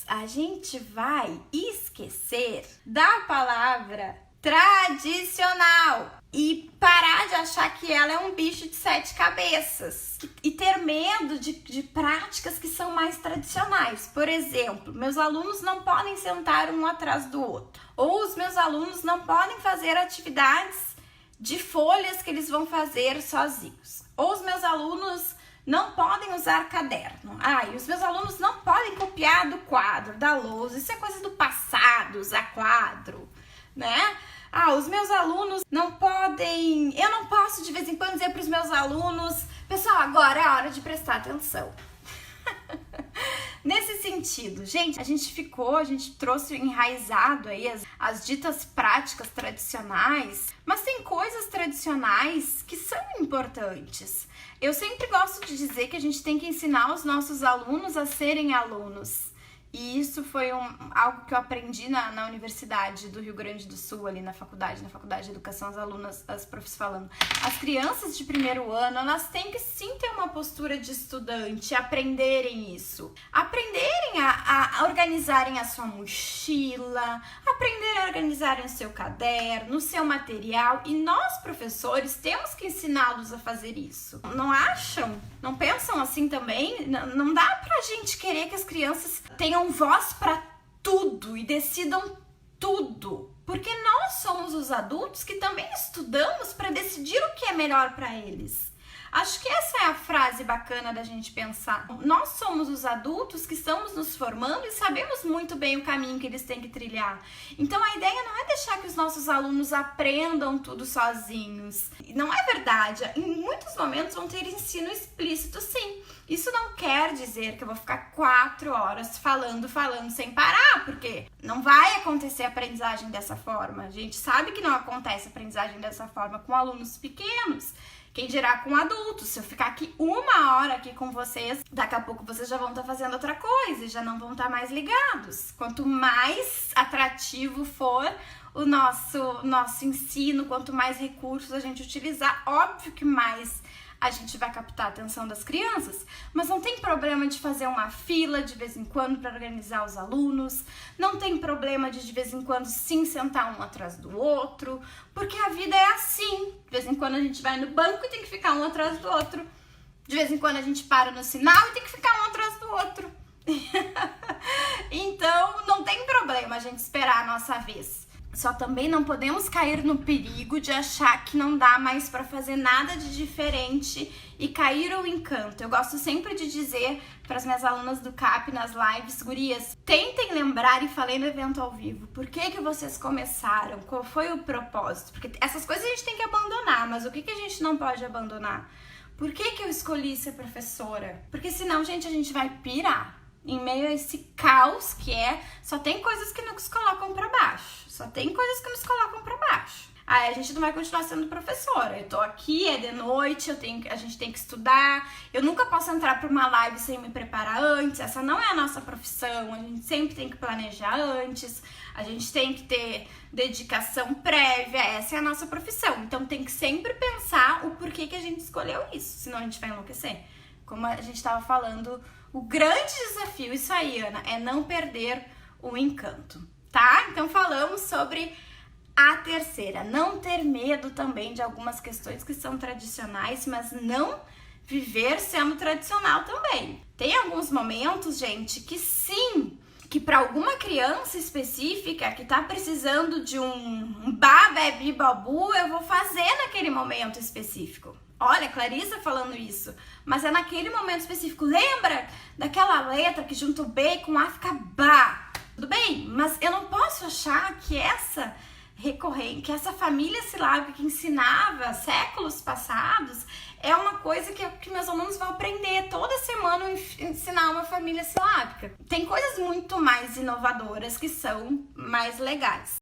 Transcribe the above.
a gente vai esquecer da palavra tradicional e parar de achar que ela é um bicho de 7 cabeças e ter medo de práticas que são mais tradicionais. Por exemplo, meus alunos não podem sentar um atrás do outro, ou os meus alunos não podem fazer atividades de folhas que eles vão fazer sozinhos, ou os meus alunos não podem usar caderno. E os meus alunos não podem copiar do quadro, da lousa. Isso é coisa do passado, usar quadro, né? Os meus alunos não podem... Eu não posso, de vez em quando, dizer para os meus alunos: pessoal, agora é a hora de prestar atenção. Nesse sentido, gente, a gente trouxe enraizado aí as ditas práticas tradicionais, mas tem coisas tradicionais que são importantes. Eu sempre gosto de dizer que a gente tem que ensinar os nossos alunos a serem alunos. E isso foi algo que eu aprendi na Universidade do Rio Grande do Sul, ali na Faculdade de Educação, as alunas, as profs falando. As crianças de primeiro ano, elas têm que sim ter uma postura de estudante, aprenderem isso. Aprenderem a organizarem a sua mochila, aprenderem a organizarem o seu caderno, o seu material. E nós, professores, temos que ensiná-los a fazer isso. Não acham? Não pensam assim também? Não dá pra gente querer que as crianças tenham voz para tudo e decidam tudo, porque nós somos os adultos que também estudamos para decidir o que é melhor para eles. Acho que essa é a frase bacana da gente pensar. Nós somos os adultos que estamos nos formando e sabemos muito bem o caminho que eles têm que trilhar. Então a ideia não é deixar que os nossos alunos aprendam tudo sozinhos. Não é verdade. Em muitos momentos vão ter ensino explícito, sim. Isso não quer dizer que eu vou ficar 4 horas falando sem parar, porque não vai acontecer aprendizagem dessa forma. A gente sabe que não acontece aprendizagem dessa forma com alunos pequenos. Quem dirá com adultos? Se eu ficar aqui 1 hora aqui com vocês, daqui a pouco vocês já vão estar fazendo outra coisa e já não vão estar mais ligados. Quanto mais atrativo for o nosso ensino, quanto mais recursos a gente utilizar, óbvio que mais a gente vai captar a atenção das crianças, mas não tem problema de fazer uma fila de vez em quando para organizar os alunos, não tem problema de vez em quando sim sentar um atrás do outro, porque a vida é assim. De vez em quando a gente vai no banco e tem que ficar um atrás do outro, de vez em quando a gente para no sinal e tem que ficar um atrás do outro. Então não tem problema a gente esperar a nossa vez. Só também não podemos cair no perigo de achar que não dá mais para fazer nada de diferente e cair o encanto. Eu gosto sempre de dizer para as minhas alunas do CAP nas lives: gurias, tentem lembrar, e falei no evento ao vivo, por que vocês começaram? Qual foi o propósito? Porque essas coisas a gente tem que abandonar, mas o que a gente não pode abandonar? Por que eu escolhi ser professora? Porque senão, gente, a gente vai pirar. Em meio a esse caos que só tem coisas que nos colocam pra baixo. Só tem coisas que nos colocam pra baixo. A gente não vai continuar sendo professora. Eu tô aqui, é de noite, a gente tem que estudar. Eu nunca posso entrar pra uma live sem me preparar antes. Essa não é a nossa profissão. A gente sempre tem que planejar antes. A gente tem que ter dedicação prévia. Essa é a nossa profissão. Então tem que sempre pensar o porquê que a gente escolheu isso. Senão a gente vai enlouquecer. Como a gente tava falando, o grande desafio, isso aí, Ana, é não perder o encanto, tá? Então falamos sobre a terceira, não ter medo também de algumas questões que são tradicionais, mas não viver sendo tradicional também. Tem alguns momentos, gente, que sim, que para alguma criança específica que tá precisando de um babebi babu, eu vou fazer naquele momento específico. Olha, Clarissa falando isso, mas é naquele momento específico. Lembra daquela letra que junto o B com A fica Bá? Tudo bem, mas eu não posso achar que essa família silábica que ensinava séculos passados é uma coisa que meus alunos vão aprender toda semana, ensinar uma família silábica. Tem coisas muito mais inovadoras que são mais legais.